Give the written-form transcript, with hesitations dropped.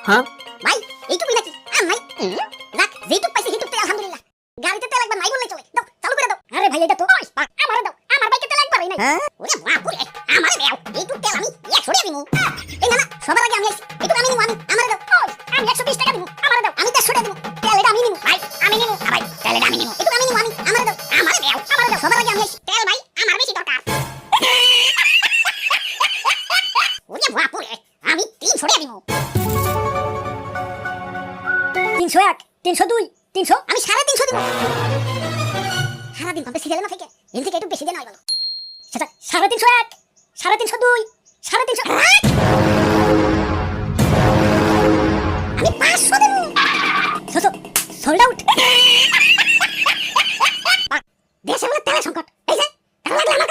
হ্যাঁ ভাই এইটুকুই নাকি ভাই যাক যেটুক পাইছি সেইটুক তো আলহামদুলিল্লাহ। গাড়িতে তেল একবার নাই বললেই চলে। দাও চালু করে দাও। আরে ভাই এটা তো আমারে দাও, আমার বাইকে তেল একবারই নাই। ওরে বাপুরে আমারে দাও, এইটুক তেল আমি 100 টাকা দিমু। এই না না সবার আগে আমি আইছি, এইটুক আমি নিমু, আমারে দাও। ওই আমি 120 টাকা দিমু, আমারে দাও। আমি 150 টাকা দিমু, তেল এটা আমি নিমু। ভাই আমি নিমু, ভাই তেল এটা আমি নিমু, এইটুক আমি নিমু, আমারে দাও, আমারে দাও, আমারে দাও। সবার আগে আমি আইছি, তেল ভাই আমার বেশি দরকার। ওরে বাপুরে আমি 300 টাকা দিমু। 301 302 300 আমি 350 দিব। সারাদিন পাম্পে সিরিয়ালে না থেকে এর থেকে একটু বেশি দেন হয় বলো। সেটা 301 302 350 আমি 500 দেব। Sold out. দেশে বলে তেলের সংকট, এই যে তেল লাগলে